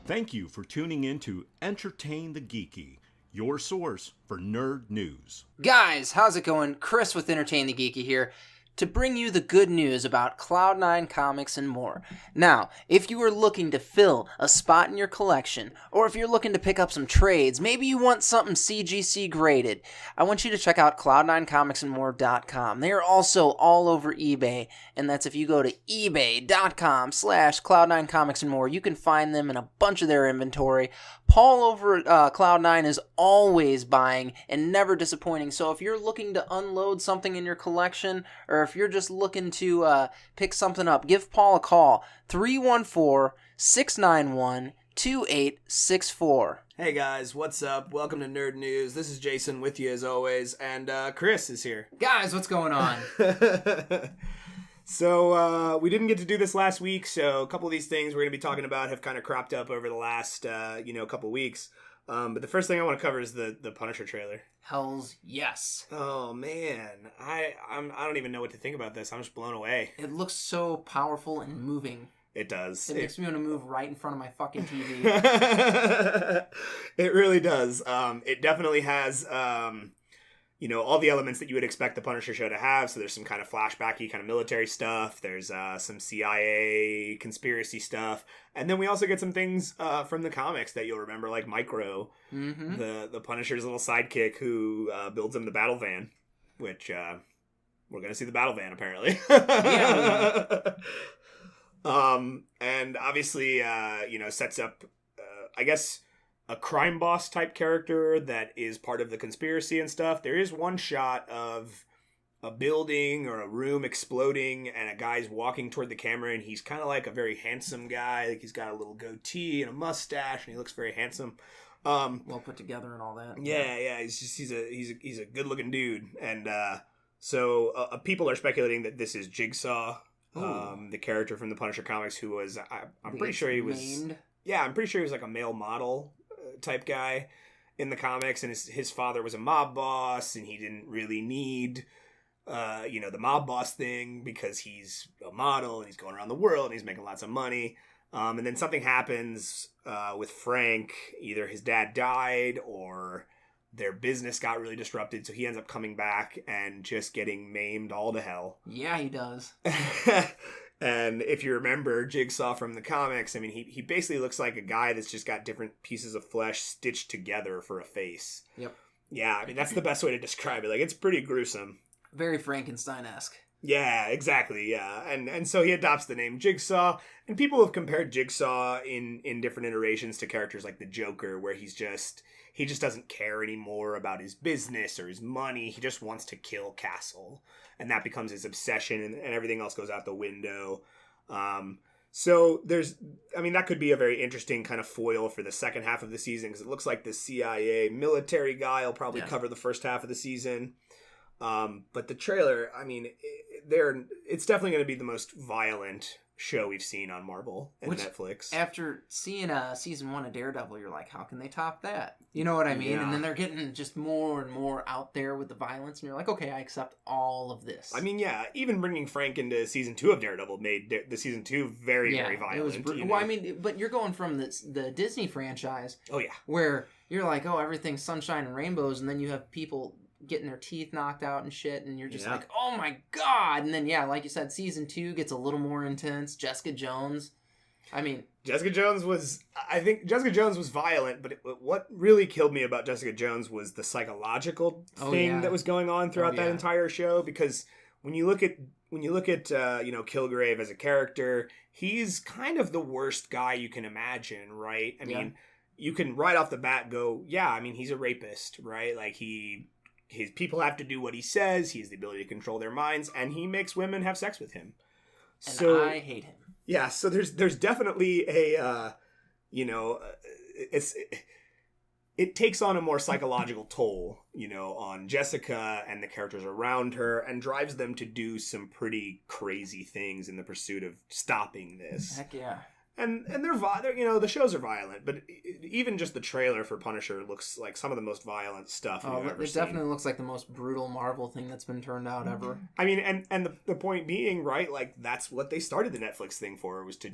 Thank you for tuning in to Entertain the Geeky, your source for nerd news. Guys, how's it going? Chris with Entertain the Geeky here to bring you the good news about Cloud9 comics and more. Now, if you are looking to fill a spot in your collection, or if you're looking to pick up some trades, maybe you want something CGC graded, I want you to check out cloud9comicsandmore.com. They are also all over eBay, and that's if you go to ebay.com/cloud9comicsandmore, you can find them in a bunch of their inventory. Paul over at Cloud9 is always buying and never disappointing, so if you're looking to unload something in your collection, or if you're just looking to pick something up, give Paul a call, 314-691-2864. Hey guys, what's up? Welcome to Nerd News. This is Jason with you as always, and Chris is here. Guys, what's going on? So, we didn't get to do this last week, so a couple of these things we're going to be talking about have kind of cropped up over the last, couple weeks. But the first thing I want to cover is the Punisher trailer. Hells yes. Oh man, I don't even know what to think about this. I'm just blown away. It looks so powerful and moving. It does. It makes me want to move right in front of my fucking TV. It really does. It definitely has, all the elements that you would expect the Punisher show to have. So there's some kind of flashbacky kind of military stuff. There's some CIA conspiracy stuff. And then we also get some things from the comics that you'll remember, like Micro, the Punisher's little sidekick who builds him the battle van, which we're going to see the battle van apparently. Yeah. And obviously, sets up, I guess, a crime boss type character that is part of the conspiracy and stuff. There is one shot of a building or a room exploding and a guy's walking toward the camera, and he's kind of like a very handsome guy. Like he's got a little goatee and a mustache, and he looks very handsome. Well put together and all that. Yeah. He's a good looking dude, and so people are speculating that this is Jigsaw, the character from the Punisher comics, who was I'm pretty sure he was like a male model type guy in the comics, and his father was a mob boss, and he didn't really need the mob boss thing because he's a model and he's going around the world and he's making lots of money. And then something happens with Frank. Either his dad died or their business got really disrupted, so he ends up coming back and just getting maimed all to hell. Yeah, he does. And if you remember Jigsaw from the comics, I mean, he basically looks like a guy that's just got different pieces of flesh stitched together for a face. Yep. Yeah, I mean, that's the best way to describe it. Like, it's pretty gruesome. Very Frankenstein-esque. Yeah, exactly, yeah. And so he adopts the name Jigsaw, and people have compared Jigsaw in different iterations to characters like the Joker, where he just doesn't care anymore about his business or his money. He just wants to kill Castle, and that becomes his obsession, and everything else goes out the window. So that could be a very interesting kind of foil for the second half of the season, because it looks like the CIA military guy will probably cover the first half of the season. But the trailer, I mean, it's definitely going to be the most violent show we've seen on Marvel and Netflix. After seeing season 1 of Daredevil, you're like, how can they top that? You know what I mean? Yeah. And then they're getting just more and more out there with the violence, and you're like, okay, I accept all of this. I mean, yeah, even bringing Frank into season 2 of Daredevil made the season 2 very, very violent. It was Well, I mean, but you're going from the Disney franchise. Oh, yeah. Where you're like, oh, everything's sunshine and rainbows, and then you have people getting their teeth knocked out and shit, and you're just like, oh my god. And then like you said, season 2 gets a little more intense. Jessica Jones was violent, but what really killed me about Jessica Jones was the psychological thing that was going on throughout that entire show, because when you look at Kilgrave as a character, he's kind of the worst guy you can imagine, right? I mean, you can right off the bat go, he's a rapist, right? Like his people have to do what he says. He has the ability to control their minds, and he makes women have sex with him. And I hate him. Yeah, so there's definitely it takes on a more psychological toll, on Jessica and the characters around her, and drives them to do some pretty crazy things in the pursuit of stopping this. Heck yeah. And they're you know, the shows are violent, but even just the trailer for Punisher looks like some of the most violent stuff you've ever seen. It definitely looks like the most brutal Marvel thing that's been turned out ever. I mean, and the point being, right, like, that's what they started the Netflix thing for, was to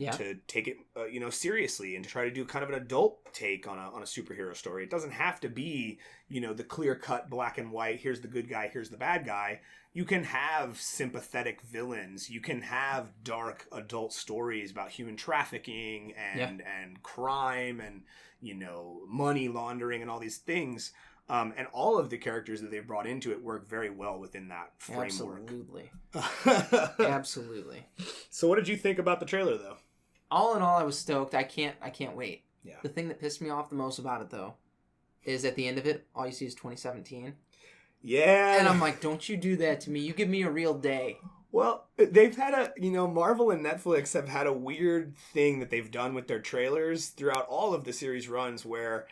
take it, you know, seriously, and to try to do kind of an adult take on a superhero story. It doesn't have to be, you know, the clear-cut black and white, here's the good guy, here's the bad guy. You can have sympathetic villains. You can have dark adult stories about human trafficking and crime and, you know, money laundering and all these things. And all of the characters that they've brought into it work very well within that framework. Absolutely. Absolutely. So what did you think about the trailer, though? All in all, I was stoked. I can't wait. Yeah. The thing that pissed me off the most about it, though, is at the end of it, all you see is 2017. Yeah. And I'm like, don't you do that to me. You give me a real day. Well, they've had Marvel and Netflix have had a weird thing that they've done with their trailers throughout all of the series runs where,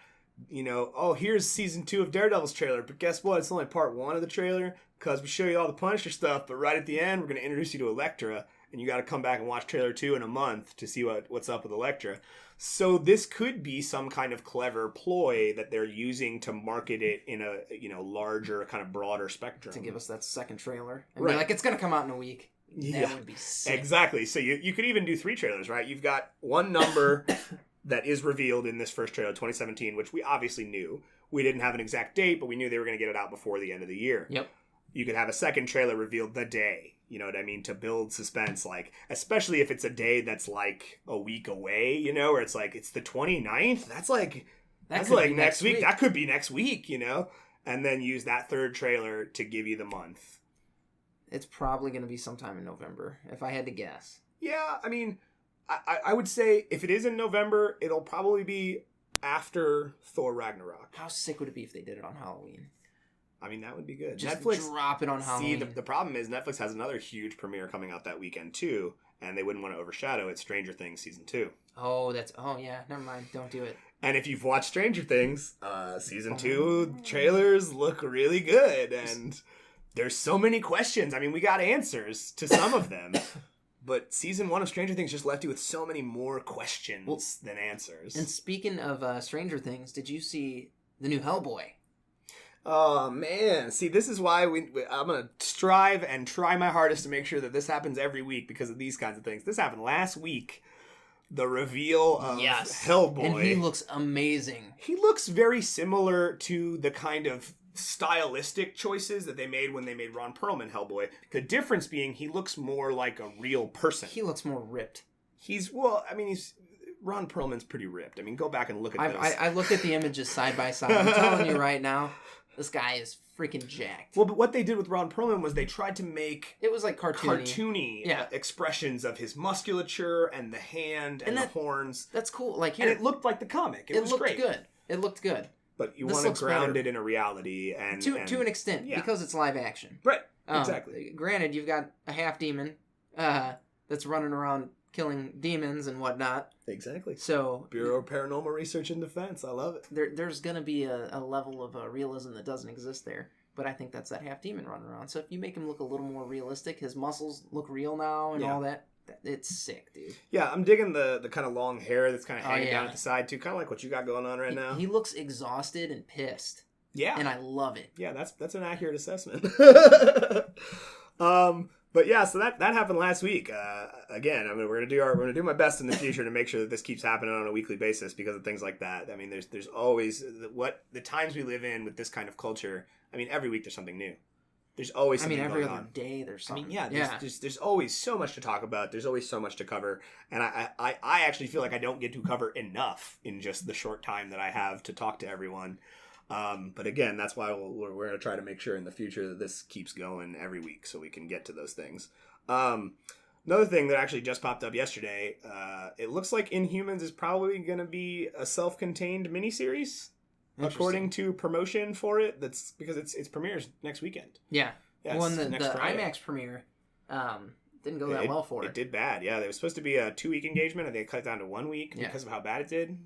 you know, oh, here's season 2 of Daredevil's trailer, but guess what? It's only part 1 of the trailer because we show you all the Punisher stuff, but right at the end, we're going to introduce you to Elektra, and you got to come back and watch trailer 2 in a month to see what's up with Elektra. So this could be some kind of clever ploy that they're using to market it in a, you know, larger, kind of broader spectrum. To give us that second trailer. And be like, it's going to come out in a week. That would be sick. Exactly. So you could even do 3 trailers, right? You've got one number that is revealed in this first trailer, 2017, which we obviously knew. We didn't have an exact date, but we knew they were going to get it out before the end of the year. Yep. You could have a second trailer revealed the day. You know what I mean? To build suspense, like, especially if it's a day that's like a week away, you know, where it's like, it's the 29th. That's like next week. That could be next week, you know? And then use that third trailer to give you the month. It's probably going to be sometime in November, if I had to guess. Yeah, I mean, I would say if it is in November, it'll probably be after Thor Ragnarok. How sick would it be if they did it on Halloween? I mean, that would be good. Just Netflix, drop it on Halloween. See, the problem is Netflix has another huge premiere coming out that weekend, too, and they wouldn't want to overshadow it, Stranger Things Season 2. Oh, yeah, never mind. Don't do it. And if you've watched Stranger Things, Season 2 trailers look really good, and there's so many questions. I mean, we got answers to some of them, but Season 1 of Stranger Things just left you with so many more questions than answers. And speaking of Stranger Things, did you see the new Hellboy? Oh, man. See, this is why I'm going to strive and try my hardest to make sure that this happens every week because of these kinds of things. This happened last week. The reveal of Hellboy. And he looks amazing. He looks very similar to the kind of stylistic choices that they made when they made Ron Perlman Hellboy. The difference being he looks more like a real person. He looks more ripped. Ron Perlman's pretty ripped. I mean, go back and look at those. I looked at the images side by side. I'm telling you right now, this guy is freaking jacked. Well, but what they did with Ron Perlman was they tried to make it was like cartoony expressions of his musculature and the hand and the horns. That's cool. Like, and it looked like the comic. It was great. It looked good. But you want to ground it in a reality and to an extent because it's live action. Right. Exactly. Granted, you've got a half demon that's running around killing demons and whatnot. Exactly. So Bureau of Paranormal Research and Defense. I love it. There's going to be a level of realism that doesn't exist there. But I think that's that half demon running around. So if you make him look a little more realistic, his muscles look real now and all that. It's sick, dude. Yeah, I'm digging the kind of long hair that's kind of hanging down at the side too. Kind of like what you got going on right now. He looks exhausted and pissed. Yeah. And I love it. Yeah, that's an accurate assessment. But yeah, so that happened last week. Again, I mean, we're gonna do my best in the future to make sure that this keeps happening on a weekly basis because of things like that. I mean, there's always the times we live in with this kind of culture. I mean, every week there's something new. There's always something every going other on. day there's something. I mean, there's always so much to talk about. There's always so much to cover, and I actually feel like I don't get to cover enough in just the short time that I have to talk to everyone. But again, that's why we're going to try to make sure in the future that this keeps going every week so we can get to those things. Another thing that actually just popped up yesterday, it looks like Inhumans is probably going to be a self-contained miniseries, according to promotion for it. That's because it's premieres next weekend. Yeah. Well, and the IMAX premiere didn't go that well for it. It did bad. Yeah, there was supposed to be a 2-week engagement, and they cut it down to 1 week because of how bad it did.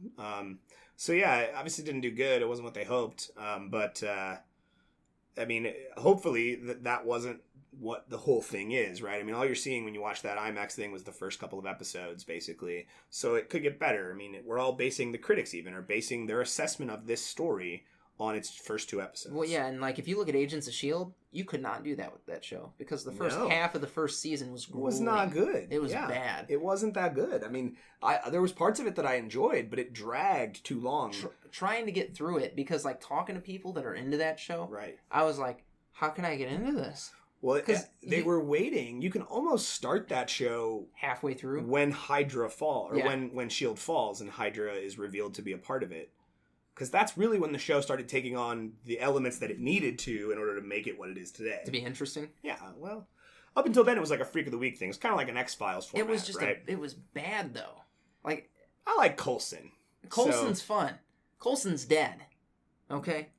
So yeah, it obviously didn't do good. It wasn't what they hoped. But I mean, hopefully that wasn't what the whole thing is, right? I mean, all you're seeing when you watch that IMAX thing was the first couple of episodes, basically. So it could get better. I mean, we're all basing, the critics even are basing their assessment of this story on its first 2 episodes. Well, yeah, and like if you look at Agents of S.H.I.E.L.D., you could not do that with that show because the first half of the first season was grueling. It was not good. It was bad. It wasn't that good. I mean, there was parts of it that I enjoyed, but it dragged too long. Trying to get through it because like talking to people that are into that show, right? I was like, how can I get into this? Well, because they were waiting. You can almost start that show halfway through when Hydra falls, or when S.H.I.E.L.D. falls and Hydra is revealed to be a part of it. Because that's really when the show started taking on the elements that it needed to in order to make it what it is today. To be interesting? Yeah, well, up until then it was like a Freak of the Week thing. It's kind of like an X-Files format, it was just right? it was bad, though. Like I like Coulson. Coulson's fun. Coulson's dead. Okay?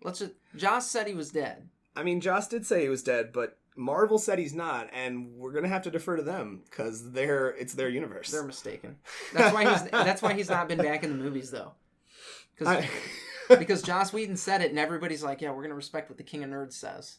Joss said he was dead. I mean, Joss did say he was dead, but Marvel said he's not, and we're gonna have to defer to them because it's their universe. They're mistaken. That's why he's not been back in the movies though. Because Joss Whedon said it, and everybody's like, "Yeah, we're gonna respect what the King of Nerds says."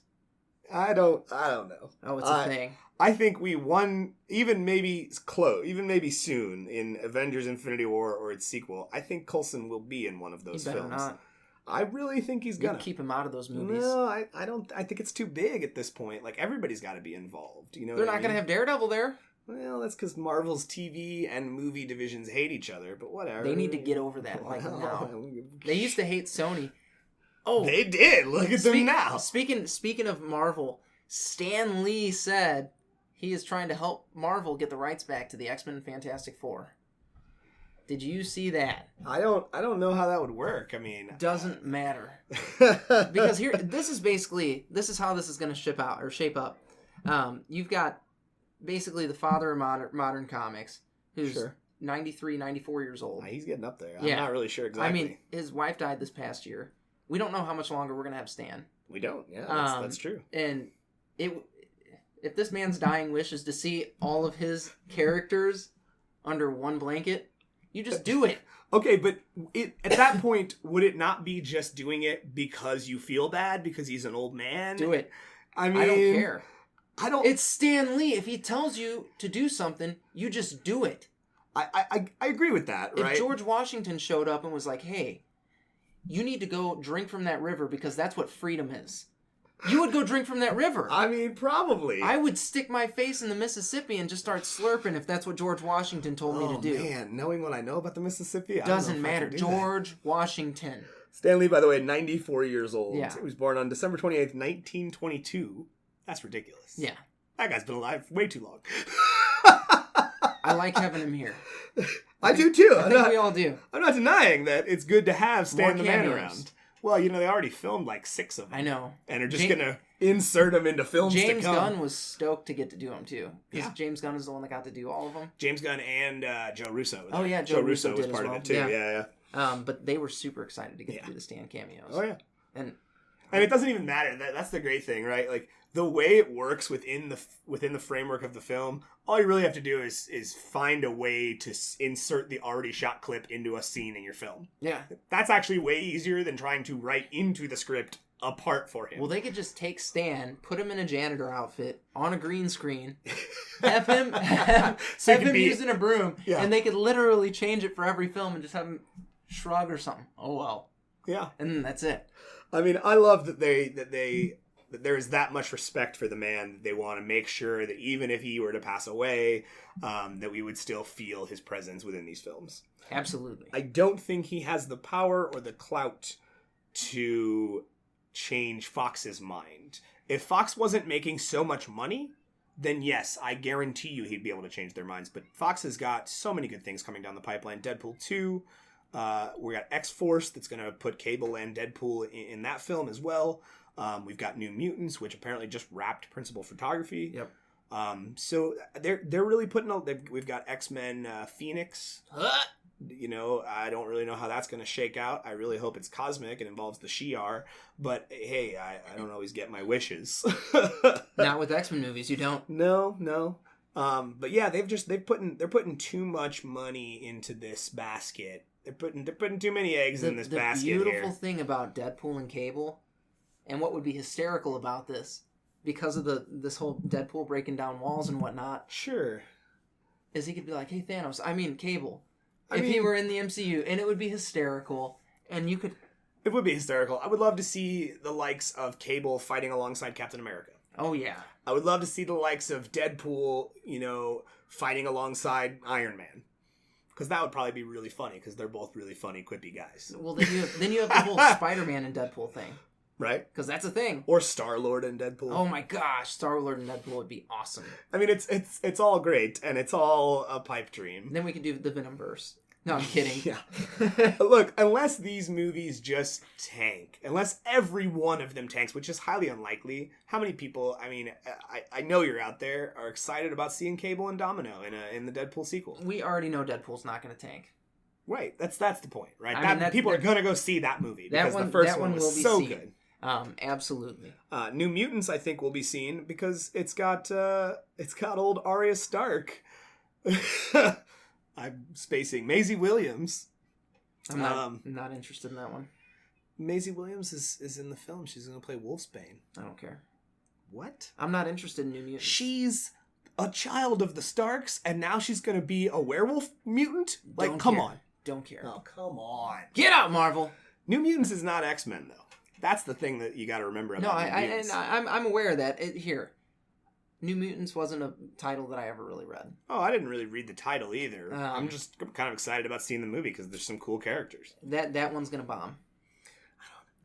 I don't know. Oh, it's a thing. I think we won, even maybe soon in Avengers: Infinity War or its sequel. I think Coulson will be in one of those films. Not. I really think he's gonna keep him out of those movies. No, I don't. I think it's too big at this point. Like everybody's got to be involved. You know, they're not gonna have Daredevil there. Well, that's because Marvel's TV and movie divisions hate each other. But whatever. They need to get over that. Like now, they used to hate Sony. Oh, they did. Look at them now. Speaking of Marvel, Stan Lee said he is trying to help Marvel get the rights back to the X-Men and Fantastic Four. Did you see that? I don't know how that would work. I mean, doesn't matter because this is how this is going to shape up. You've got basically the father of modern comics, who's 93, 94 years old. He's getting up there. I'm not really sure exactly. I mean, his wife died this past year. We don't know how much longer we're going to have Stan. We don't. Yeah, that's true. And if this man's dying wish is to see all of his characters under one blanket, you just do it. Okay, but at that point, would it not be just doing it because you feel bad because he's an old man? Do it. I mean, I don't care. It's Stan Lee. If he tells you to do something, you just do it. I agree with that, right? If George Washington showed up and was like, hey, you need to go drink from that river because that's what freedom is, you would go drink from that river. I mean, probably. I would stick my face in the Mississippi and just start slurping if that's what George Washington told me to do. Oh, man. Knowing what I know about the Mississippi, doesn't matter. George Washington. Stan Lee, by the way, 94 years old. Yeah. He was born on December 28th, 1922. That's ridiculous. Yeah. That guy's been alive way too long. I like having him here. I do too. I think we all do. I'm not denying that it's good to have Stan the Man cameos around. Well, they already filmed like 6 of them. I know. And are just going to insert them into films to come. James Gunn was stoked to get to do them too. Because James Gunn is the one that got to do all of them. James Gunn and Joe Russo. Oh yeah, Joe Russo was part of it too. Yeah. But they were super excited to get to do the Stan cameos. Oh yeah. And it doesn't even matter. That's the great thing, right? Like the way it works within the framework of the film, all you really have to do is find a way to insert the already shot clip into a scene in your film. Yeah. That's actually way easier than trying to write into the script a part for him. Well, they could just take Stan, put him in a janitor outfit on a green screen, have him using a broom, and they could literally change it for every film and just have him shrug or something. Oh well. Yeah. And then that's it. I mean, I love that that there is that much respect for the man. They want to make sure that even if he were to pass away, that we would still feel his presence within these films. Absolutely. I don't think he has the power or the clout to change Fox's mind. If Fox wasn't making so much money, then yes, I guarantee you he'd be able to change their minds. But Fox has got so many good things coming down the pipeline. Deadpool 2. We got X-Force that's going to put Cable and Deadpool in that film as well. We've got New Mutants, which apparently just wrapped principal photography. Yep. So they're really putting out. We've got X-Men Phoenix. I don't really know how that's going to shake out. I really hope it's cosmic and involves the Shi'ar. But hey, I don't always get my wishes. Not with X-Men movies, you don't. No. But yeah, they're putting too much money into this basket. They're putting too many eggs in this basket. The beautiful thing about Deadpool and Cable, and what would be hysterical about this, because of this whole Deadpool breaking down walls and whatnot. Sure. Is he could be like, hey, Cable. If he were in the MCU, and it would be hysterical, and you could... It would be hysterical. I would love to see the likes of Cable fighting alongside Captain America. Oh, yeah. I would love to see the likes of Deadpool, fighting alongside Iron Man. Because that would probably be really funny, because they're both really funny, quippy guys. Well, then you have the whole Spider-Man and Deadpool thing. Right? Because that's a thing. Or Star-Lord and Deadpool. Oh my gosh, Star-Lord and Deadpool would be awesome. I mean, it's all great, and it's all a pipe dream. Then we could do the Venomverse. No, I'm kidding. Yeah. Look, unless these movies just tank, unless every one of them tanks, which is highly unlikely, how many people, I know you're out there, are excited about seeing Cable and Domino in the Deadpool sequel? We already know Deadpool's not going to tank. Right. That's the point, right? People are going to go see that movie because the first one was so good. Absolutely. New Mutants, I think, will be seen because it's got old Arya Stark. I'm spacing Maisie Williams. I'm not interested in that one. Maisie Williams is in the film. She's going to play Wolfsbane. I don't care. What? I'm not interested in New Mutants. She's a child of the Starks, and now she's going to be a werewolf mutant? Like, come on. Don't care. Oh, come on. Get out, Marvel! New Mutants is not X-Men, though. That's the thing that you got to remember about New Mutants. I'm aware of that. Here. New Mutants wasn't a title that I ever really read. Oh, I didn't really read the title either. I'm just kind of excited about seeing the movie because there's some cool characters. That one's gonna bomb.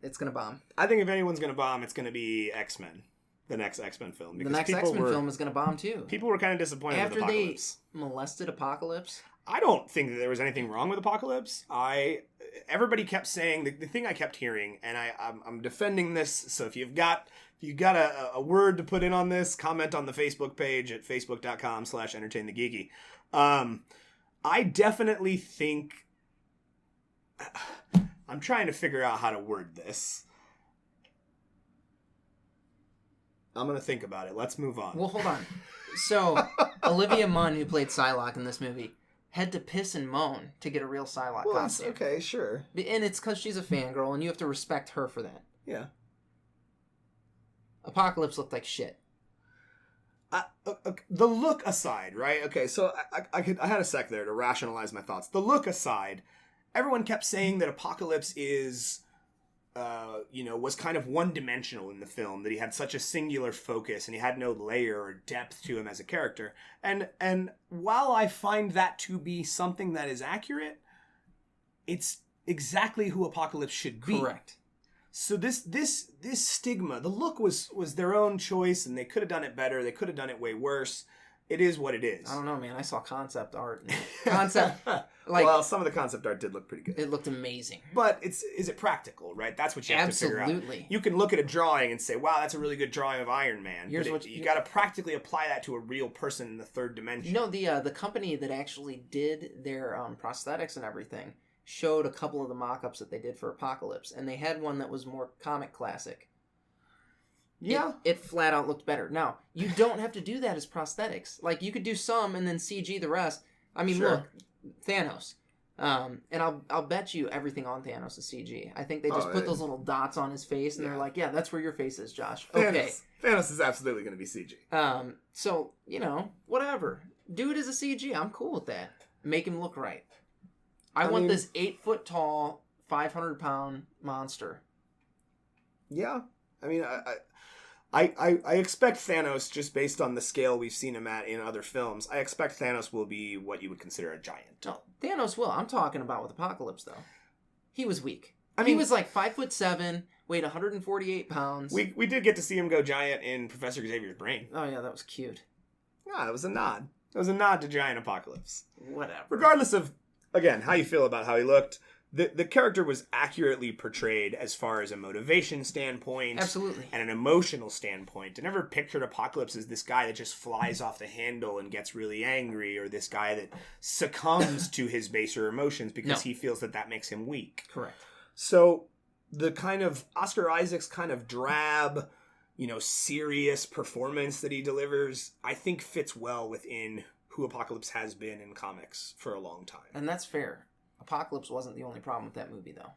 It's gonna bomb. I think if anyone's gonna bomb, it's gonna be X-Men, the next X-Men film. The next X-Men film is gonna bomb too. People were kind of disappointed with Apocalypse. After they molested Apocalypse. I don't think that there was anything wrong with Apocalypse. Everybody kept saying the thing I kept hearing, and I'm defending this. So if you've got a word to put in on this, comment on the Facebook page at facebook.com/entertainthegeeky. I definitely think I'm trying to figure out how to word this. I'm going to think about it. Let's move on. Well, hold on. So, Olivia Munn, who played Psylocke in this movie, had to piss and moan to get a real Psylocke costume. Okay, sure. And it's because she's a fangirl, and you have to respect her for that. Yeah. Apocalypse looked like shit. The look aside, right? Okay, so I had a sec there to rationalize my thoughts. The look aside, everyone kept saying that Apocalypse is, was kind of one-dimensional in the film, that he had such a singular focus and he had no layer or depth to him as a character. And while I find that to be something that is accurate, it's exactly who Apocalypse should be. Correct. So this stigma, the look was their own choice, and they could have done it better. They could have done it way worse. It is what it is. I don't know, man. I saw concept art. Well, some of the concept art did look pretty good. It looked amazing. But is it practical, right? That's what you have to figure out. Absolutely. You can look at a drawing and say, wow, that's a really good drawing of Iron Man. You got to practically apply that to a real person in the third dimension. No, the company that actually did their prosthetics and everything showed a couple of the mock-ups that they did for Apocalypse, and they had one that was more comic classic. Yeah. It flat out looked better. Now, you don't have to do that as prosthetics. Like, you could do some and then CG the rest. I mean, Sure. Look, Thanos. And I'll bet you everything on Thanos is CG. I think they just put those little dots on his face, and they're like, yeah, that's where your face is, Josh. Okay. Thanos is absolutely going to be CG. So, whatever. Do it as a CG. I'm cool with that. Make him look right. I want this 8-foot tall, 500-pound monster. Yeah. I mean, I expect Thanos, just based on the scale we've seen him at in other films, I expect Thanos will be what you would consider a giant. No, Thanos will. I'm talking about with Apocalypse, though. He was weak. He was like 5'7", weighed 148 pounds. We did get to see him go giant in Professor Xavier's brain. Oh, yeah, that was cute. Yeah, it was a nod. It was a nod to Giant Apocalypse. Whatever. Regardless of, again, how you feel about how he looked, the character was accurately portrayed as far as a motivation standpoint. Absolutely. And an emotional standpoint. I never pictured Apocalypse as this guy that just flies off the handle and gets really angry, or this guy that succumbs to his baser emotions because he feels that makes him weak. Correct. So the kind of Oscar Isaac's kind of drab, serious performance that he delivers, I think fits well within who Apocalypse has been in comics for a long time. And that's fair. Apocalypse wasn't the only problem with that movie, though.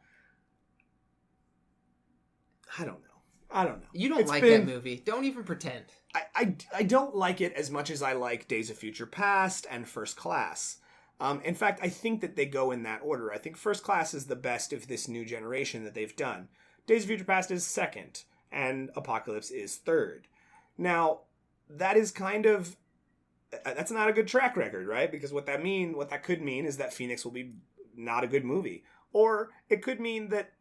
I don't know. I don't know. You don't that movie. Don't even pretend. I don't like it as much as I like Days of Future Past and First Class. In fact, I think that they go in that order. I think First Class is the best of this new generation that they've done. Days of Future Past is second, and Apocalypse is third. Now, that is kind of... That's not a good track record, right? Because what that could mean is that Phoenix will be not a good movie. Or it could mean that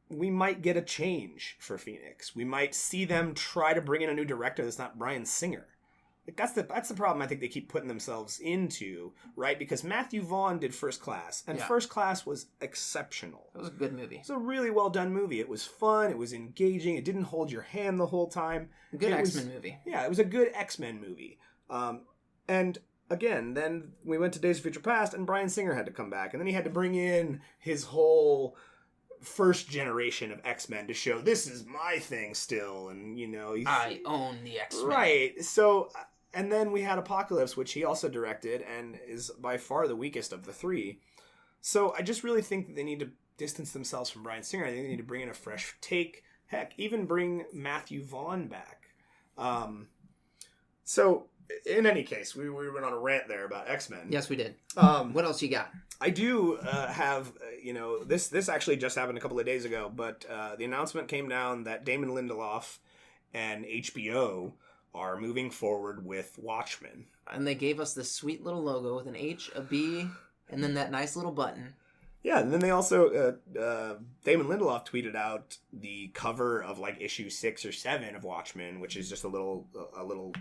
we might get a change for Phoenix. We might see them try to bring in a new director that's not Bryan Singer. Like that's the problem I think they keep putting themselves into, right? Because Matthew Vaughn did First Class, and First Class was exceptional. It was a good movie. It's a really well done movie. It was fun. It was engaging. It didn't hold your hand the whole time. Good X-Men movie. Yeah, it was a good X-Men movie. And again, then we went to Days of Future Past, and Bryan Singer had to come back, and then he had to bring in his whole first generation of X-Men to show this is my thing still, and I own the X-Men. Right. So, and then we had Apocalypse, which he also directed and is by far the weakest of the three. So I just really think that they need to distance themselves from Bryan Singer. I think they need to bring in a fresh take. Heck, even bring Matthew Vaughn back. So in any case, we went on a rant there about X-Men. Yes, we did. What else you got? I do have, this actually just happened a couple of days ago, but the announcement came down that Damon Lindelof and HBO are moving forward with Watchmen. And they gave us this sweet little logo with an H, a B, and then that nice little button. Yeah, and then they also, Damon Lindelof tweeted out the cover of like issue 6 or 7 of Watchmen, which is just a little,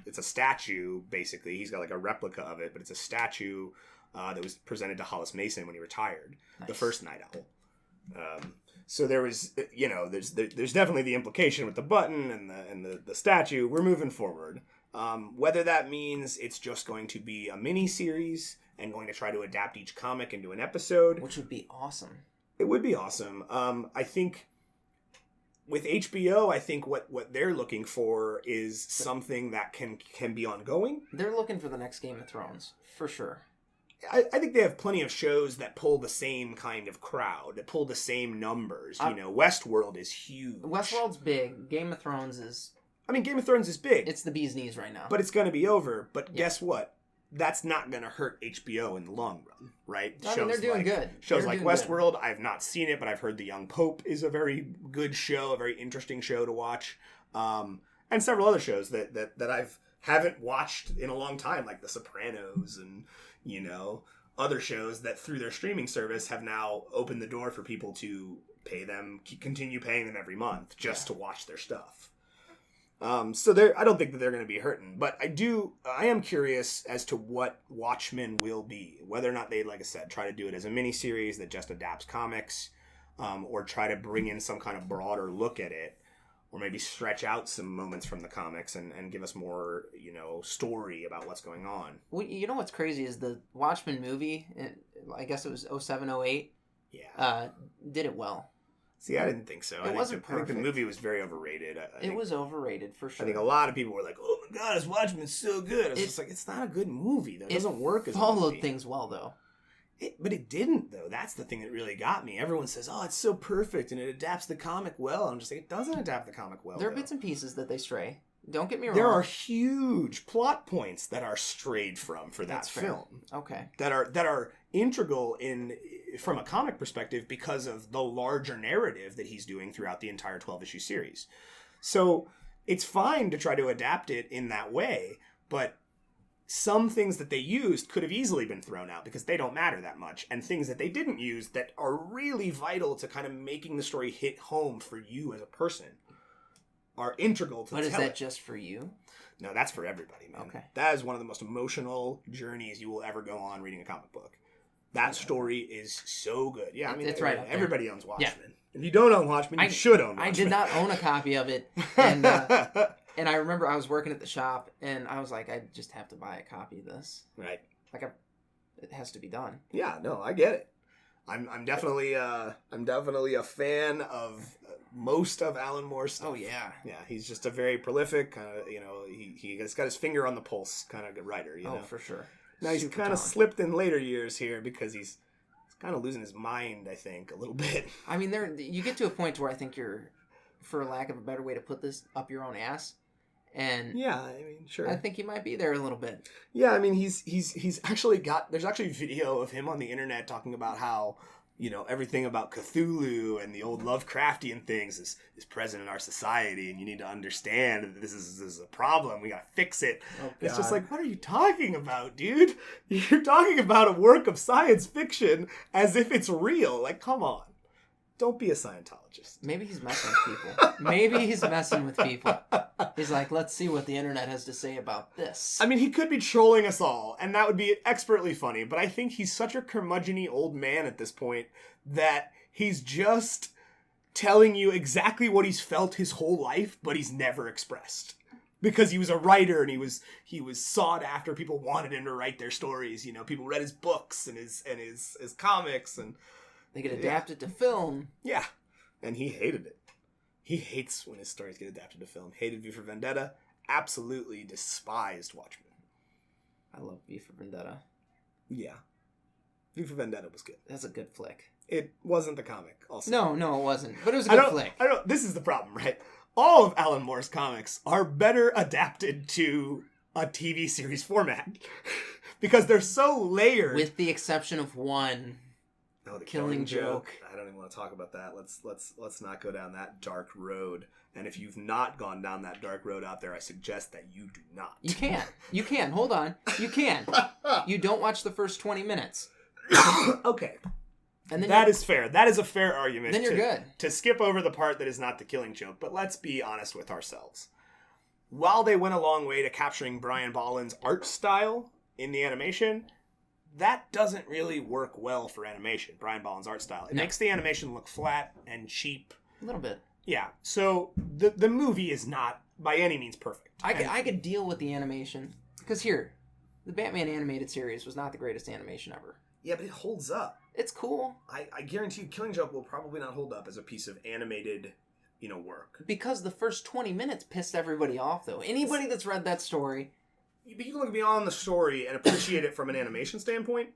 it's a statue, basically. He's got like a replica of it, but it's a statue that was presented to Hollis Mason when he retired, the first Night Owl. So there was, there's definitely the implication with the button and the statue. We're moving forward. Whether that means it's just going to be a mini series and going to try to adapt each comic into an episode, which would be awesome. It would be awesome. I think with HBO, I think what they're looking for is something that can be ongoing. They're looking for the next Game of Thrones, for sure. I think they have plenty of shows that pull the same kind of crowd, that pull the same numbers. Westworld is huge. Westworld's big. Game of Thrones is... Game of Thrones is big. It's the bee's knees right now. But it's going to be over. But guess what? That's not going to hurt HBO in the long run, right? They're doing good. Shows like Westworld, I've not seen it, but I've heard The Young Pope is a very good show, a very interesting show to watch. And several other shows that haven't watched in a long time, like The Sopranos and... other shows that through their streaming service have now opened the door for people to pay them, continue paying them every month just to watch their stuff. So I don't think that they're going to be hurting, but I am curious as to what Watchmen will be, whether or not they, like I said, try to do it as a miniseries that just adapts comics, or try to bring in some kind of broader look at it, or maybe stretch out some moments from the comics and give us more, story about what's going on. Well, what's crazy is the Watchmen movie, I guess it was 07, 08, did it well. See, I didn't think so. It wasn't perfect. I think the movie was very overrated. It was overrated, for sure. I think a lot of people were like, oh my god, this Watchmen's so good. It's just like, it's not a good movie. It doesn't work as a movie. It followed things well, though. But it didn't, though. That's the thing that really got me. Everyone says, oh, it's so perfect, and it adapts the comic well. I'm just like, it doesn't adapt the comic well. There are bits and pieces that they stray. Don't get me wrong. There are huge plot points that are strayed from for that film. Okay. That are integral from a comic perspective because of the larger narrative that he's doing throughout the entire 12-issue series. So it's fine to try to adapt it in that way, but some things that they used could have easily been thrown out because they don't matter that much. And things that they didn't use that are really vital to kind of making the story hit home for you as a person are integral to But is that just for you? No, that's for everybody, man. Okay. That is one of the most emotional journeys you will ever go on reading a comic book. That story is so good. Yeah, it's right. Everybody owns Watchmen. Yeah. If you don't own Watchmen, you should own Watchmen. I did not own a copy of it. And and I remember I was working at the shop, and I was like, I just have to buy a copy of this. Right. It has to be done. Yeah, no, I get it. I'm definitely a fan of most of Alan Moore's stuff. Oh yeah, yeah. He's just a very prolific kind of he's got his finger on the pulse kind of writer. You know? For sure. Now he's kind of slipped in later years here because he's kind of losing his mind. I think a little bit. You get to a point where I think you're for lack of a better way to put this, up your own ass. And yeah, I mean, sure. I think he might be there a little bit. Yeah, I mean, he's actually got. There's actually video of him on the internet talking about how, you know, everything about Cthulhu and the old Lovecraftian things is present in our society, and you need to understand that this is a problem. We gotta fix it. Oh, it's just like, what are you talking about, dude? You're talking about a work of science fiction as if it's real. Like, come on. Don't be a Scientologist. Maybe he's messing with people. Maybe he's messing with people. He's like, let's see what the internet has to say about this. I mean, he could be trolling us all, and that would be expertly funny, but I think he's such a curmudgeon-y old man at this point that he's just telling you exactly what he's felt his whole life, but he's never expressed. Because he was a writer, and he was sought after. People wanted him to write their stories. You know, people read his books and his comics, and they get adapted to film. Yeah, and he hated it. He hates when his stories get adapted to film. Hated V for Vendetta. Absolutely despised Watchmen. I love V for Vendetta. Yeah. V for Vendetta was good. That's a good flick. It wasn't the comic, also. No, it wasn't. But it was a good flick. This is the problem, right? All of Alan Moore's comics are better adapted to a TV series format. Because they're so layered. With the exception of one. Oh, the Killing Joke. I don't even want to talk about that. Let's not go down that dark road. And if you've not gone down that dark road out there, I suggest that you do not. You can. You can. Hold on. You can. You don't watch the first 20 minutes. Okay. And then that is fair. That is a fair argument. Then you're good. To skip over the part that is not the Killing Joke. But let's be honest with ourselves. While they went a long way to capturing Brian Bolland's art style in the animation, that doesn't really work well for animation, Brian Bolland's art style. It makes the animation look flat and cheap. A little bit. Yeah, so the movie is not by any means perfect. I could deal with the animation. Because here, the Batman animated series was not the greatest animation ever. Yeah, but it holds up. It's cool. I guarantee you Killing Joke will probably not hold up as a piece of animated, work. Because the first 20 minutes pissed everybody off, though. Anybody that's read that story... But you can look beyond the story and appreciate it from an animation standpoint,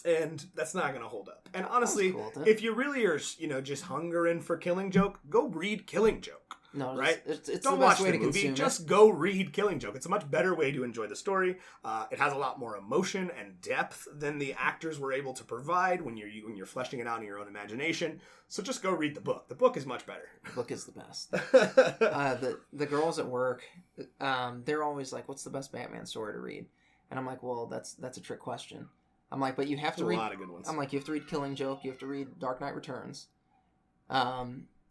and that's not going to hold up. And honestly, cool, if you really are, just hungering for Killing Joke, go read Killing Joke. No, right? It's Don't the best watch way the to movie. consume Just it. go read Killing Joke. It's a much better way to enjoy the story. It has a lot more emotion and depth than the actors were able to provide when you're fleshing it out in your own imagination. So just go read the book. The book is much better. The book is the best. The girls at work, they're always like, "What's the best Batman story to read?" And I'm like, "Well, that's a trick question." I'm like, "But you have to read a lot of good ones." I'm like, "You have to read Killing Joke. You have to read Dark Knight Returns."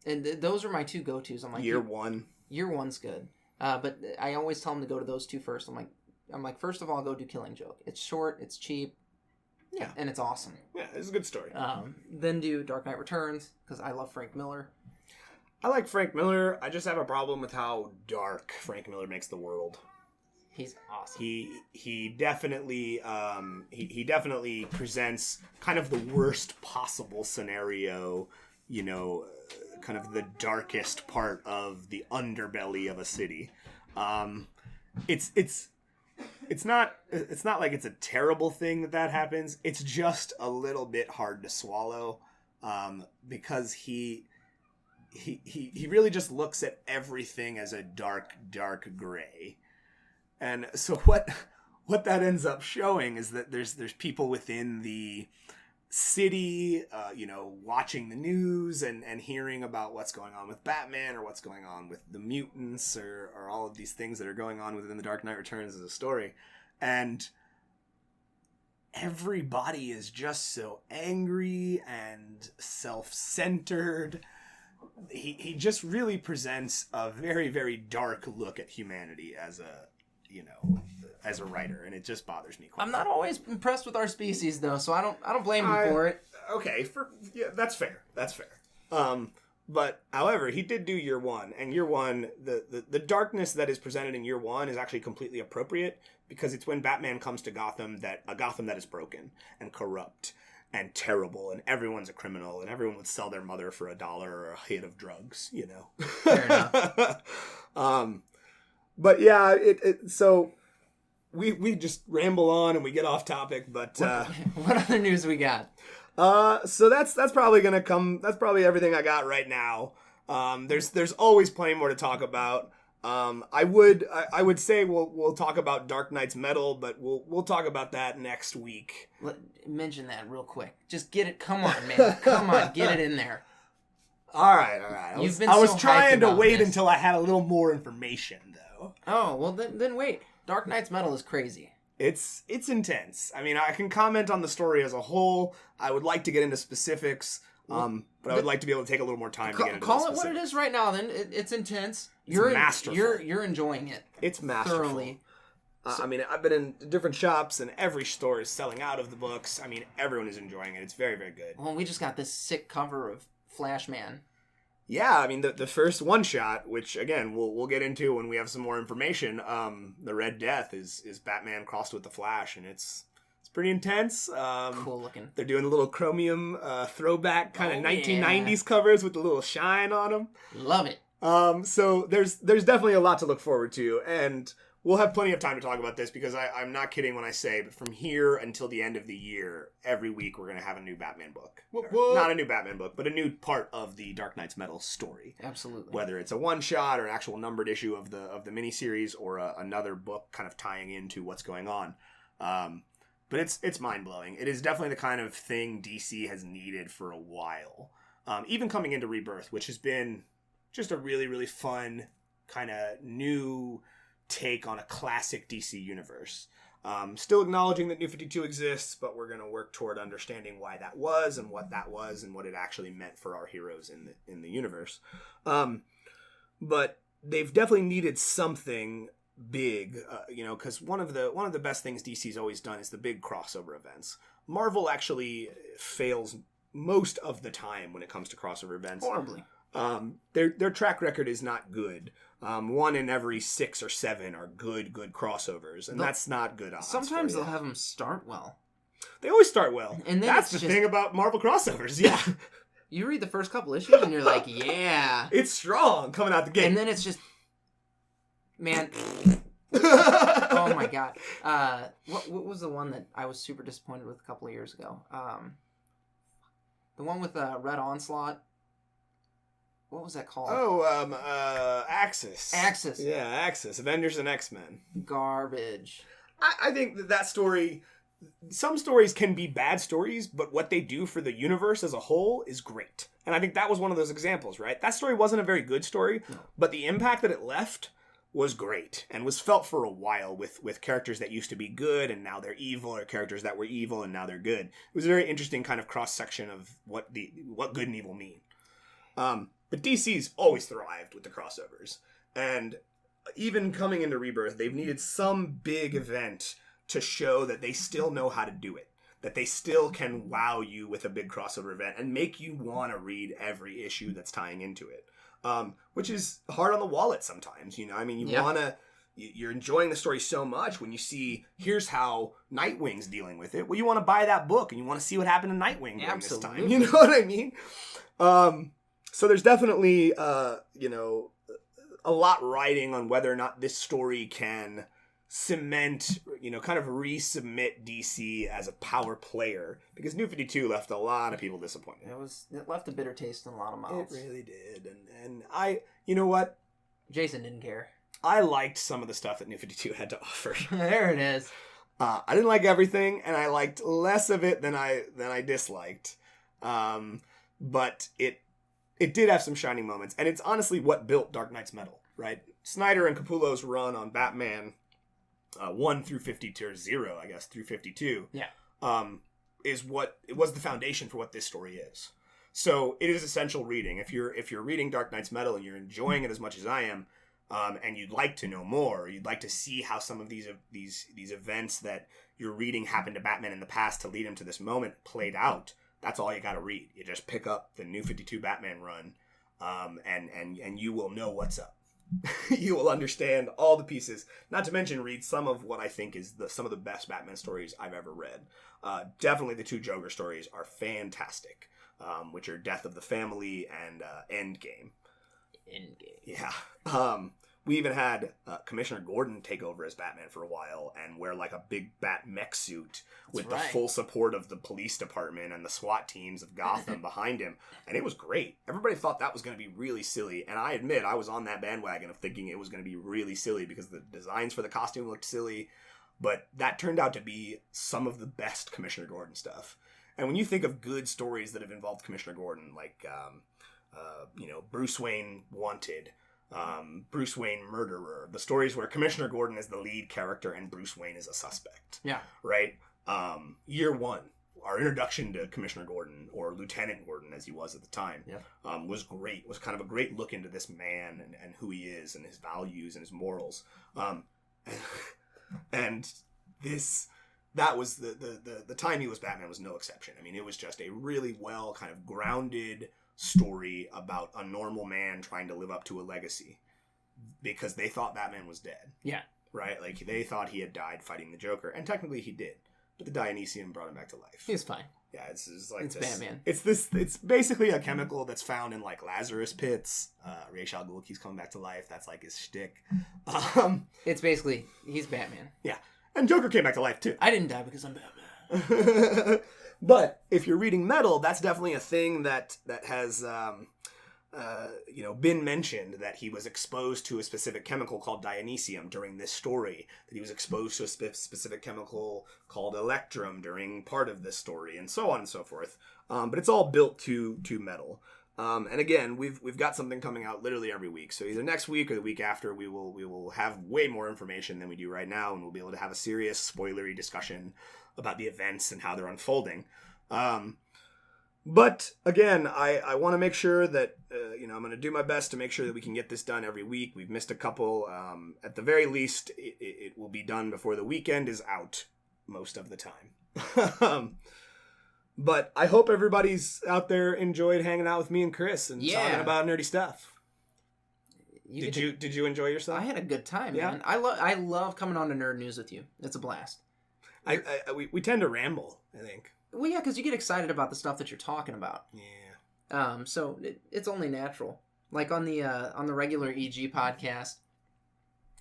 And those are my two go-tos. I'm like, Year one. Year one's good. But I always tell them to go to those two first. I'm like, first of all, go do Killing Joke. It's short, it's cheap, yeah, and it's awesome. Yeah, it's a good story. Then do Dark Knight Returns because I love Frank Miller. I like Frank Miller. I just have a problem with how dark Frank Miller makes the world. He's awesome. He definitely he definitely presents kind of the worst possible scenario, kind of the darkest part of the underbelly of a city. It's not like it's a terrible thing that happens. It's just a little bit hard to swallow, because he really just looks at everything as a dark gray. And so what that ends up showing is that there's people within the city, watching the news and hearing about what's going on with Batman or what's going on with the mutants or all of these things that are going on within the Dark Knight Returns as a story. And everybody is just so angry and self-centered. He just really presents a very, very dark look at humanity as a writer, and it just bothers me. I'm not always impressed with our species, though, so I don't blame him for it. Okay, that's fair. That's fair. But however, he did do Year One, and Year One, the darkness that is presented in Year One is actually completely appropriate because it's when Batman comes to Gotham that is broken and corrupt and terrible, and everyone's a criminal, and everyone would sell their mother for $1 or a hit of drugs, Fair enough. But yeah, so we just ramble on and we get off topic. But what other news we got? So that's probably gonna come. That's probably everything I got right now. There's always plenty more to talk about. I would say we'll talk about Dark Knight's Metal, but we'll talk about that next week. Mention that real quick. Just get it. Come on, man. Come on, get it in there. All right. I was trying to wait until I had a little more information, though. Oh well, then wait. Dark Knight's Metal is crazy. It's intense. I mean, I can comment on the story as a whole. I would like to get into specifics, but I would like to be able to take a little more time to get into Call it what it is right now. Then it's intense. You're masterful. You're enjoying it. It's masterful. Thoroughly. I mean, I've been in different shops, and every store is selling out of the books. I mean, everyone is enjoying it. It's very, very good. Well, we just got this sick cover of Flashman. Yeah, I mean, the first one shot, which again we'll get into when we have some more information. The Red Death is Batman crossed with the Flash, and it's pretty intense. Cool looking. They're doing a little chromium throwback kind of 1990s covers with a little shine on them. Love it. So there's definitely a lot to look forward to, and we'll have plenty of time to talk about this because I'm not kidding when I say, but from here until the end of the year, every week we're going to have a new Batman book. Not a new Batman book, but a new part of the Dark Knight's Metal story. Absolutely. Whether it's a one-shot or an actual numbered issue of the miniseries or another book kind of tying into what's going on. But it's mind-blowing. It is definitely the kind of thing DC has needed for a while. Even coming into Rebirth, which has been just a really, really fun kind of new take on a classic DC universe. Still acknowledging that New 52 exists, but we're going to work toward understanding why that was and what it actually meant for our heroes in the universe. But they've definitely needed something big, because one of the best things DC's always done is the big crossover events. Marvel actually fails most of the time when it comes to crossover events. Horribly. Their track record is not good. 1 in every 6 or 7 are good crossovers, and that's not good odds. Sometimes they'll have them start well. They always start well. And then that's the thing about Marvel crossovers. Yeah. You read the first couple issues and you're like, yeah. It's strong coming out the gate. And then it's just, man. Oh my god. What was the one that I was super disappointed with a couple of years ago? The one with Red Onslaught. What was that called? Oh, Axis. Axis. Yeah, Axis. Avengers and X-Men. Garbage. I think that story... Some stories can be bad stories, but what they do for the universe as a whole is great. And I think that was one of those examples, right? That story wasn't a very good story, but the impact that it left was great and was felt for a while with characters that used to be good and now they're evil, or characters that were evil and now they're good. It was a very interesting kind of cross-section of what good and evil mean. But DC's always thrived with the crossovers. And even coming into Rebirth, they've needed some big event to show that they still know how to do it. That they still can wow you with a big crossover event and make you want to read every issue that's tying into it. Which is hard on the wallet sometimes, I mean, you're enjoying the story so much when you see, here's how Nightwing's dealing with it. Well, you want to buy that book and you want to see what happened to Nightwing during this time. You know what I mean? So there's definitely, a lot riding on whether or not this story can cement, kind of resubmit DC as a power player, because New 52 left a lot of people disappointed. It left a bitter taste in a lot of mouths. It really did. And I, you know what? Jason didn't care. I liked some of the stuff that New 52 had to offer. There it is. I didn't like everything, and I liked less of it than I disliked. But it did have some shining moments, and it's honestly what built Dark Knight's Metal, right? Snyder and Capullo's run on Batman 1 through 52, or 0, I guess, through 52. Yeah. Is what it was the foundation for what this story is. So it is essential reading. If you're reading Dark Knight's Metal and you're enjoying it as much as I am, and you'd like to know more, or you'd like to see how some of these events that you're reading happened to Batman in the past to lead him to this moment played out, that's all you got to read. You just pick up the New 52 Batman run, and you will know what's up. You will understand all the pieces. Not to mention read some of what I think is some of the best Batman stories I've ever read. Definitely the 2 Joker stories are fantastic, which are Death of the Family and Endgame. Endgame. Yeah. We even had Commissioner Gordon take over as Batman for a while and wear like a big bat mech suit with the full support of the police department and the SWAT teams of Gotham behind him. And it was great. Everybody thought that was going to be really silly. And I admit, I was on that bandwagon of thinking it was going to be really silly because the designs for the costume looked silly. But that turned out to be some of the best Commissioner Gordon stuff. And when you think of good stories that have involved Commissioner Gordon, like, Bruce Wayne Wanted, Bruce Wayne Murderer, the stories where Commissioner Gordon is the lead character and Bruce Wayne is a suspect. Yeah. Right? Year one, our introduction to Commissioner Gordon, or Lieutenant Gordon as he was at the time, was great. Was kind of a great look into this man and who he is and his values and his morals. And that was the time he was Batman was no exception. I mean, it was just a really well kind of grounded story about a normal man trying to live up to a legacy because they thought Batman was dead. Yeah. Right? Like, they thought he had died fighting the Joker, and technically he did. But the Dionysium brought him back to life. He's fine. Yeah, it's like it's this. Batman. It's basically a chemical that's found in, like, Lazarus pits. Ra's al Ghul keeps coming back to life. That's, like, his shtick. It's basically, he's Batman. Yeah. And Joker came back to life, too. I didn't die because I'm Batman. But if you're reading Metal, that's definitely a thing that has been mentioned, that he was exposed to a specific chemical called Dionysium during this story, that he was exposed to a specific chemical called Electrum during part of this story, and so on and so forth. But it's all built to Metal. And again, we've got something coming out literally every week. So either next week or the week after, we will have way more information than we do right now, and we'll be able to have a serious spoilery discussion about the events and how they're unfolding. But again, I want to make sure that I'm going to do my best to make sure that we can get this done every week. We've missed a couple. At the very least, it will be done before the weekend is out most of the time. But I hope everybody's out there enjoyed hanging out with me and Chris and talking about nerdy stuff. Did you enjoy yourself? I had a good time, man. I love coming on to Nerd News with you. It's a blast. We tend to ramble, I think. Well, yeah, because you get excited about the stuff that you're talking about. Yeah. So it's only natural. Like on the regular EG podcast,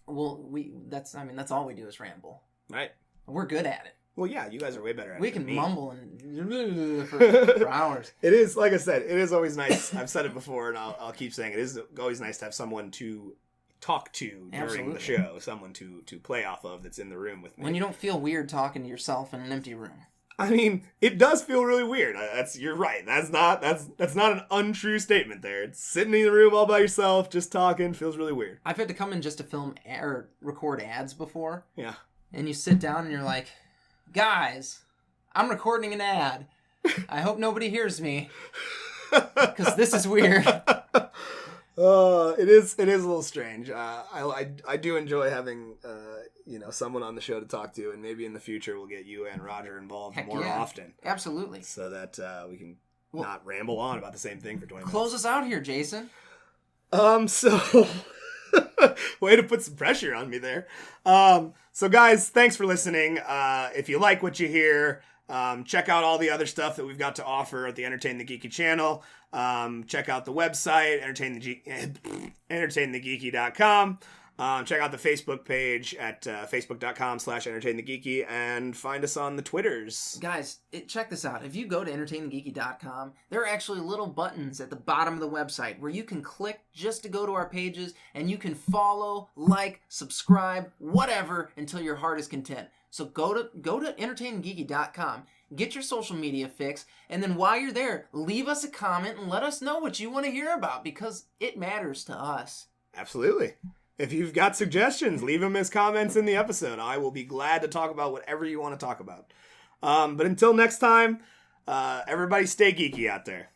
that's all we do is ramble. Right. We're good at it. Well, yeah, you guys are way better at it. We can mumble and for hours. It is, like I said, it is always nice. I've said it before, and I'll keep saying it is always nice to have someone to talk to during the show, someone to play off of that's in the room with me. When you don't feel weird talking to yourself in an empty room. I mean, it does feel really weird. You're right. That's not an untrue statement there. It's sitting in the room all by yourself, just talking, feels really weird. I've had to come in just to film or record ads before. Yeah. And you sit down and you're like, guys, I'm recording an ad. I hope nobody hears me. Because this is weird. It is a little strange. I do enjoy having someone on the show to talk to, and maybe in the future we'll get you and Roger involved more often. Absolutely. So that we can not ramble on about the same thing for 20 minutes. Close us out here, Jason. So way to put some pressure on me there. So guys, thanks for listening. If you like what you hear, check out all the other stuff that we've got to offer at the Entertain the Geeky channel. Check out the website, entertainthegeeky.com. Check out the Facebook page at facebook.com/entertainthegeeky, and find us on the Twitters. Guys, check this out. If you go to entertainthegeeky.com, there are actually little buttons at the bottom of the website where you can click just to go to our pages, and you can follow, like, subscribe, whatever, until your heart is content. So go to entertainthegeeky.com, get your social media fix, and then while you're there, leave us a comment and let us know what you want to hear about, because it matters to us. Absolutely. If you've got suggestions, leave them as comments in the episode. I will be glad to talk about whatever you want to talk about. But until next time, everybody stay geeky out there.